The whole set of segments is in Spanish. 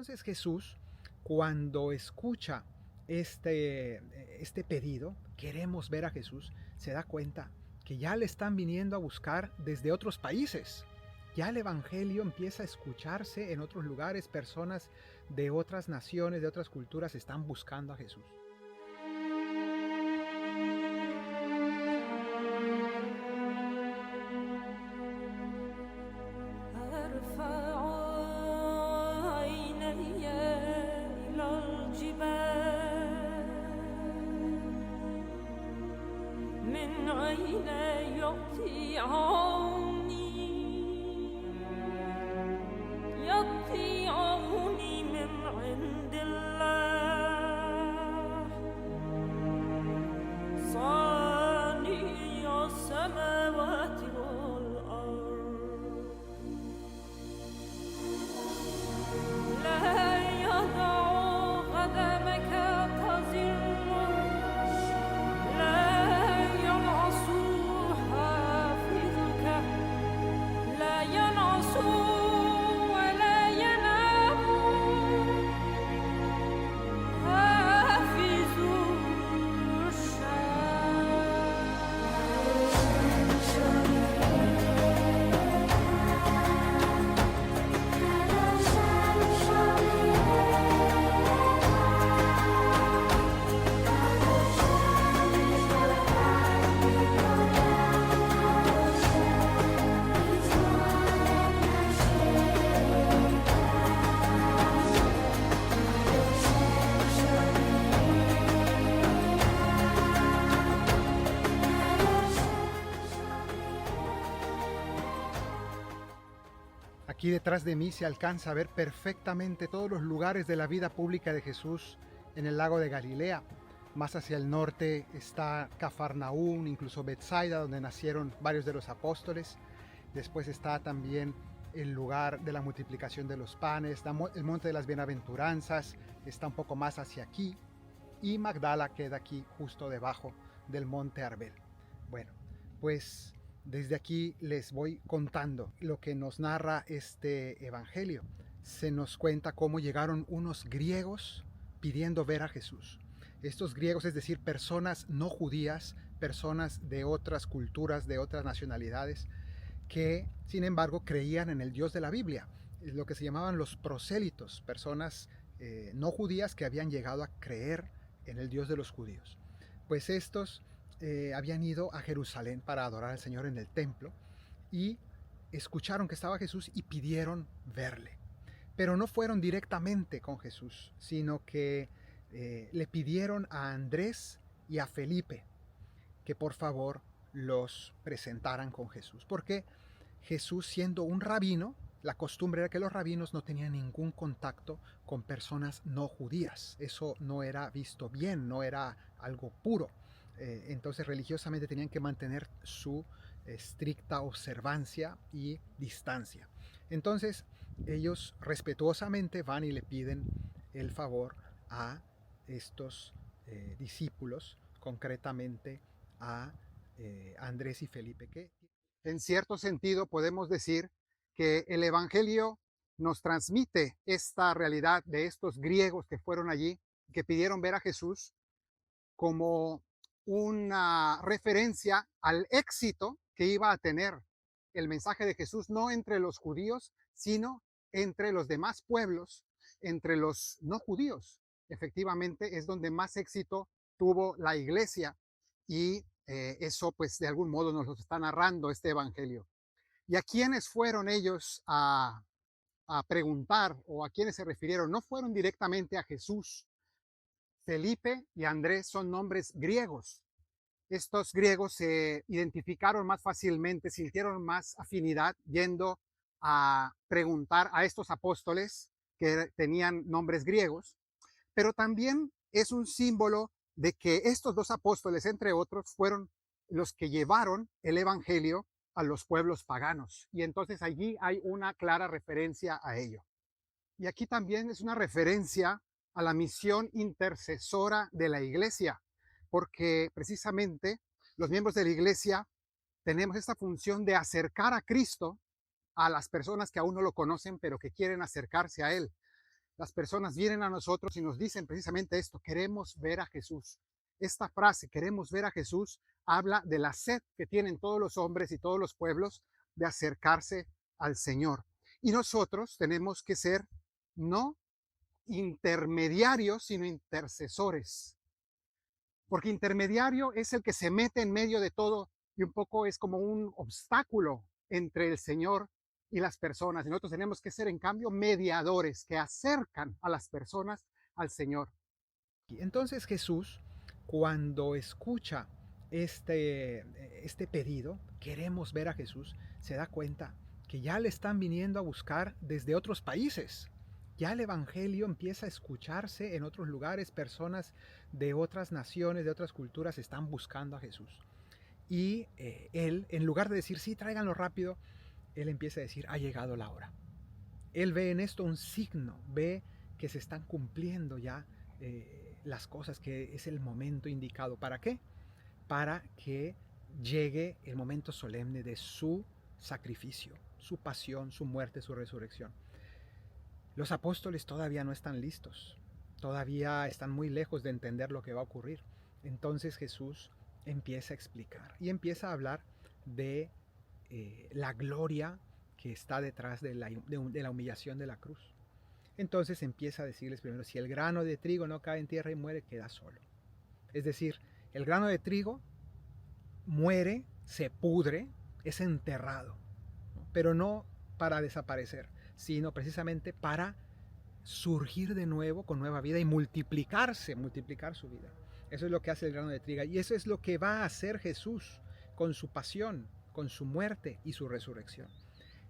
Entonces Jesús, cuando escucha este pedido, queremos ver a Jesús, se da cuenta que ya le están viniendo a buscar desde otros países. Ya el Evangelio empieza a escucharse en otros lugares, personas de otras naciones, de otras culturas están buscando a Jesús. أرفع عيني إلى الجبال من أين يأتي عوني من عند الله صانع السماوات والأرض لا يضع قدمك تزل لا ينعس حافظك لا ينعس ولا ينام حافظ Aquí detrás de mí se alcanza a ver perfectamente todos los lugares de la vida pública de Jesús en el lago de Galilea. Más hacia el norte está Cafarnaún, incluso Betsaida, donde nacieron varios de los apóstoles. Después está también el lugar de la multiplicación de los panes, el monte de las bienaventuranzas, está un poco más hacia aquí. Y Magdala queda aquí justo debajo del monte Arbel. Bueno, pues desde aquí les voy contando lo que nos narra este evangelio. Se nos cuenta cómo llegaron unos griegos pidiendo ver a Jesús. Estos griegos, es decir, personas no judías, personas de otras culturas, de otras nacionalidades, que sin embargo creían en el Dios de la Biblia, lo que se llamaban los prosélitos, personas no judías que habían llegado a creer en el Dios de los judíos. Pues estos habían ido a Jerusalén para adorar al Señor en el templo y escucharon que estaba Jesús y pidieron verle. Pero no fueron directamente con Jesús, sino que le pidieron a Andrés y a Felipe que por favor los presentaran con Jesús. Porque Jesús, siendo un rabino, la costumbre era que los rabinos no tenían ningún contacto con personas no judías. Eso no era visto bien, no era algo puro. Entonces religiosamente tenían que mantener su estricta observancia y distancia. Entonces ellos respetuosamente van y le piden el favor a estos discípulos, concretamente a Andrés y Felipe, que en cierto sentido podemos decir que el Evangelio nos transmite esta realidad de estos griegos que fueron allí, que pidieron ver a Jesús, como una referencia al éxito que iba a tener el mensaje de Jesús, no entre los judíos, sino entre los demás pueblos, entre los no judíos. Efectivamente es donde más éxito tuvo la iglesia y eso pues de algún modo nos lo está narrando este evangelio. ¿Y a quiénes fueron ellos a preguntar o a quiénes se refirieron? No fueron directamente a Jesús. Felipe y Andrés son nombres griegos. Estos griegos se identificaron más fácilmente, sintieron más afinidad yendo a preguntar a estos apóstoles que tenían nombres griegos, pero también es un símbolo de que estos dos apóstoles, entre otros, fueron los que llevaron el evangelio a los pueblos paganos. Y entonces allí hay una clara referencia a ello. Y aquí también es una referencia a la misión intercesora de la iglesia, porque precisamente los miembros de la iglesia tenemos esta función de acercar a Cristo a las personas que aún no lo conocen, pero que quieren acercarse a Él. las personas vienen a nosotros y nos dicen precisamente esto: queremos ver a Jesús. Esta frase, queremos ver a Jesús, habla de la sed que tienen todos los hombres y todos los pueblos de acercarse al Señor. Y nosotros tenemos que ser no intermediarios, sino intercesores. Porque intermediario es el que se mete en medio de todo y un poco es como un obstáculo entre el Señor y las personas. Y nosotros tenemos que ser, en cambio, mediadores que acercan a las personas al Señor. Entonces Jesús, cuando escucha este pedido, queremos ver a Jesús, se da cuenta que ya le están viniendo a buscar desde otros países. Ya el Evangelio empieza a escucharse en otros lugares, personas de otras naciones, de otras culturas están buscando a Jesús. Y él, en lugar de decir, sí, tráiganlo rápido, él empieza a decir, ha llegado la hora. Él ve en esto un signo, ve que se están cumpliendo ya las cosas, que es el momento indicado. ¿Para qué? Para que llegue el momento solemne de su sacrificio, su pasión, su muerte, su resurrección. Los apóstoles todavía no están listos, todavía están muy lejos de entender lo que va a ocurrir. Entonces Jesús empieza a explicar y empieza a hablar de la gloria que está detrás de la humillación de la cruz. Entonces empieza a decirles primero, si el grano de trigo no cae en tierra y muere, queda solo. Es decir, el grano de trigo muere, se pudre, es enterrado, ¿no? Pero no para desaparecer, sino precisamente para surgir de nuevo con nueva vida y multiplicar su vida. Eso es lo que hace el grano de trigo y eso es lo que va a hacer Jesús con su pasión, con su muerte y su resurrección.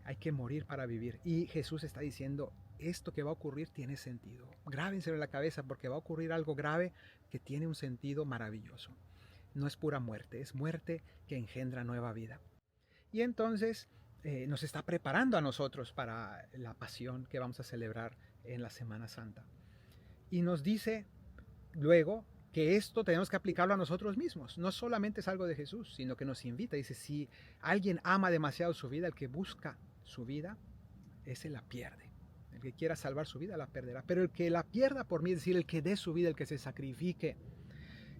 Hay que morir para vivir. Y Jesús está diciendo, esto que va a ocurrir tiene sentido. Grábenselo en la cabeza porque va a ocurrir algo grave que tiene un sentido maravilloso. No es pura muerte, es muerte que engendra nueva vida. Y entonces nos está preparando a nosotros para la pasión que vamos a celebrar en la Semana Santa. Y nos dice luego que esto tenemos que aplicarlo a nosotros mismos. No solamente es algo de Jesús, sino que nos invita. Dice, si alguien ama demasiado su vida, el que busca su vida, ese la pierde. El que quiera salvar su vida la perderá. Pero el que la pierda por mí, es decir, el que dé su vida, el que se sacrifique,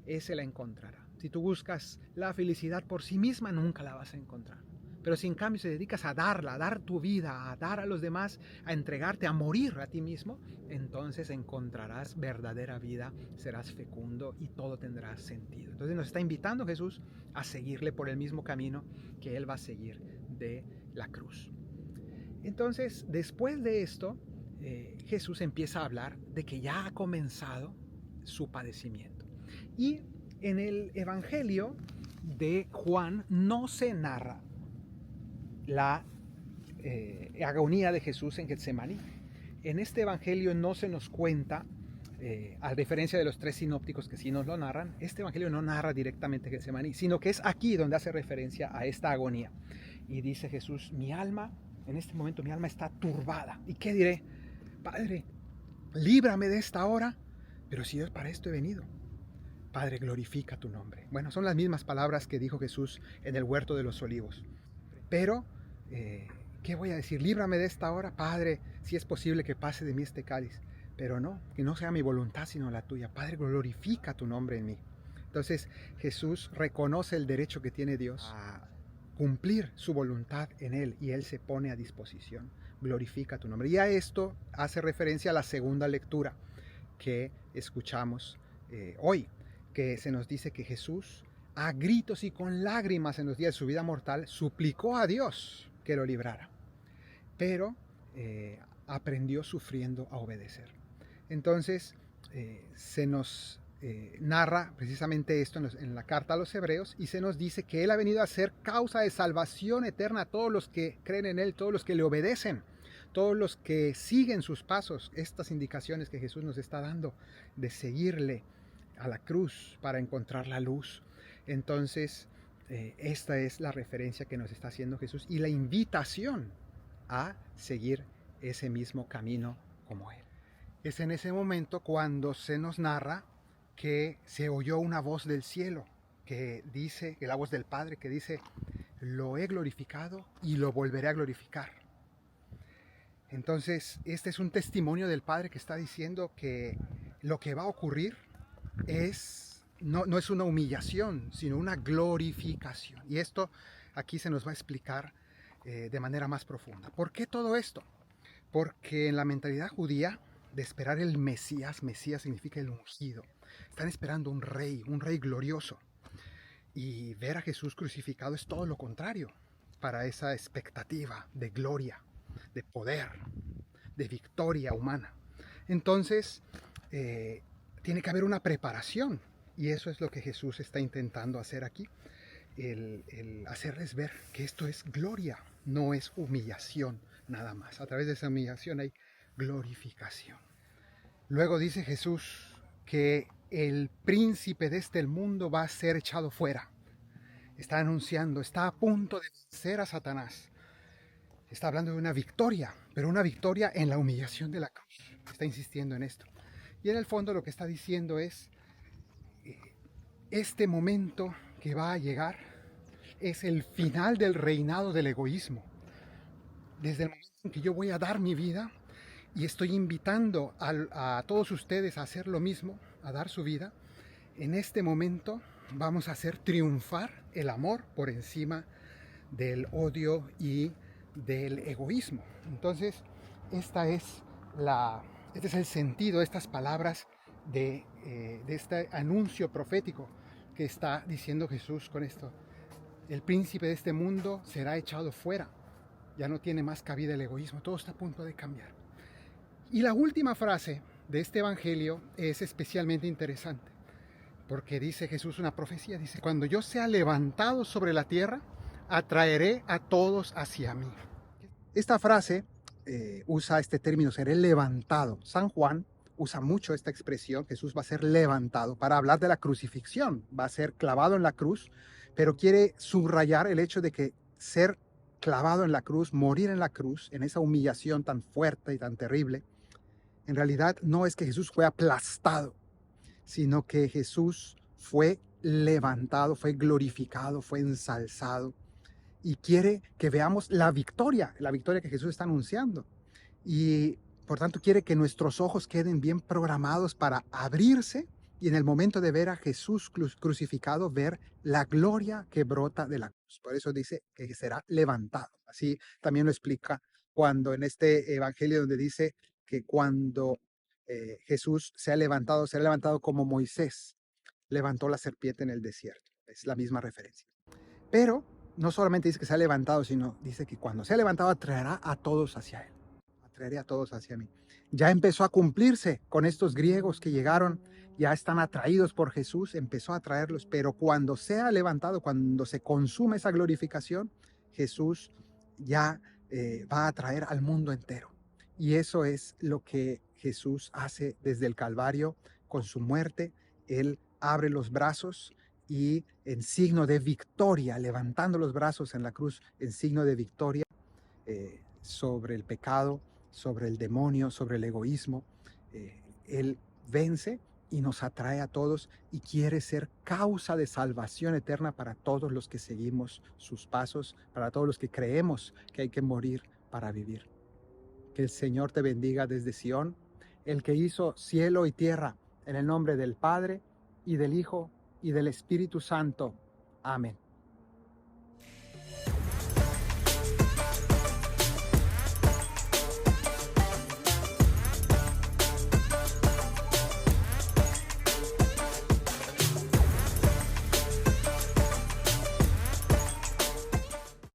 ese la encontrará. Si tú buscas la felicidad por sí misma, nunca la vas a encontrar. Pero si en cambio se dedicas a darla, a dar tu vida, a dar a los demás, a entregarte, a morir a ti mismo, entonces encontrarás verdadera vida, serás fecundo y todo tendrá sentido. Entonces nos está invitando Jesús a seguirle por el mismo camino que Él va a seguir de la cruz. Entonces, después de esto, Jesús empieza a hablar de que ya ha comenzado su padecimiento. Y en el Evangelio de Juan no se narra la agonía de Jesús en Getsemaní. En este evangelio no se nos cuenta, a diferencia de los tres sinópticos que sí nos lo narran, este evangelio no narra directamente Getsemaní, sino que es aquí donde hace referencia a esta agonía. Y dice Jesús, mi alma, en este momento mi alma está turbada. ¿Y qué diré? Padre, líbrame de esta hora, pero si yo para esto he venido. Padre, glorifica tu nombre. Bueno, son las mismas palabras que dijo Jesús en el huerto de los olivos. Pero, ¿qué voy a decir? Líbrame de esta hora, Padre, si es posible que pase de mí este cáliz. Pero no, que no sea mi voluntad sino la tuya. Padre, glorifica tu nombre en mí. Entonces Jesús reconoce el derecho que tiene Dios a cumplir su voluntad en Él y Él se pone a disposición. Glorifica tu nombre. Y a esto hace referencia a la segunda lectura que escuchamos hoy, que se nos dice que Jesús, a gritos y con lágrimas en los días de su vida mortal, suplicó a Dios que lo librara. Pero aprendió sufriendo a obedecer. Entonces se nos narra precisamente esto en la carta a los Hebreos y se nos dice que Él ha venido a ser causa de salvación eterna a todos los que creen en Él, todos los que le obedecen, todos los que siguen sus pasos, estas indicaciones que Jesús nos está dando de seguirle a la cruz para encontrar la luz. Entonces esta es la referencia que nos está haciendo Jesús y la invitación a seguir ese mismo camino como Él. Es en ese momento cuando se nos narra que se oyó una voz del cielo que dice, la voz del Padre que dice, lo he glorificado y lo volveré a glorificar. Entonces, este es un testimonio del Padre que está diciendo que lo que va a ocurrir no es una humillación, sino una glorificación. Y esto aquí se nos va a explicar de manera más profunda. ¿Por qué todo esto? Porque en la mentalidad judía de esperar el Mesías significa el ungido. Están esperando un rey glorioso. Y ver a Jesús crucificado es todo lo contrario para esa expectativa de gloria, de poder, de victoria humana. Entonces, tiene que haber una preparación, y eso es lo que Jesús está intentando hacer aquí, el hacerles ver que esto es gloria, no es humillación nada más. A través de esa humillación hay glorificación. Luego dice Jesús que el príncipe de este mundo va a ser echado fuera. Está anunciando, está a punto de vencer a Satanás. Está hablando de una victoria, pero una victoria en la humillación de la cruz. Está insistiendo en esto. Y en el fondo lo que está diciendo es, este momento que va a llegar es el final del reinado del egoísmo. Desde el momento en que yo voy a dar mi vida y estoy invitando a todos ustedes a hacer lo mismo, a dar su vida, en este momento vamos a hacer triunfar el amor por encima del odio y del egoísmo. Entonces, este es el sentido de estas palabras de este anuncio profético que está diciendo Jesús con esto. El príncipe de este mundo será echado fuera. Ya no tiene más cabida el egoísmo. Todo está a punto de cambiar. Y la última frase de este evangelio es especialmente interesante, porque dice Jesús una profecía. Dice, cuando yo sea levantado sobre la tierra, atraeré a todos hacia mí. Esta frase usa este término, seré levantado. San Juan usa mucho esta expresión, Jesús va a ser levantado, para hablar de la crucifixión. Va a ser clavado en la cruz, pero quiere subrayar el hecho de que ser clavado en la cruz, morir en la cruz, en esa humillación tan fuerte y tan terrible, en realidad no es que Jesús fue aplastado, sino que Jesús fue levantado, fue glorificado, fue ensalzado, y quiere que veamos la victoria que Jesús está anunciando. Y por tanto quiere que nuestros ojos queden bien programados para abrirse y en el momento de ver a Jesús crucificado, ver la gloria que brota de la cruz. Por eso dice que será levantado. Así también lo explica cuando en este evangelio donde dice que cuando Jesús será levantado como Moisés levantó la serpiente en el desierto. Es la misma referencia. Pero no solamente dice que se ha levantado, sino dice que cuando se ha levantado atraerá a todos hacia él. Atraeré a todos hacia mí. Ya empezó a cumplirse con estos griegos que llegaron, ya están atraídos por Jesús, empezó a atraerlos, pero cuando sea levantado, cuando se consume esa glorificación, Jesús ya va a atraer al mundo entero. Y eso es lo que Jesús hace desde el Calvario con su muerte. Él abre los brazos y en signo de victoria, levantando los brazos en la cruz, en signo de victoria sobre el pecado, sobre el demonio, sobre el egoísmo. Él vence y nos atrae a todos y quiere ser causa de salvación eterna para todos los que seguimos sus pasos, para todos los que creemos que hay que morir para vivir. Que el Señor te bendiga desde Sión, el que hizo cielo y tierra, en el nombre del Padre y del Hijo y del Espíritu Santo. Amén.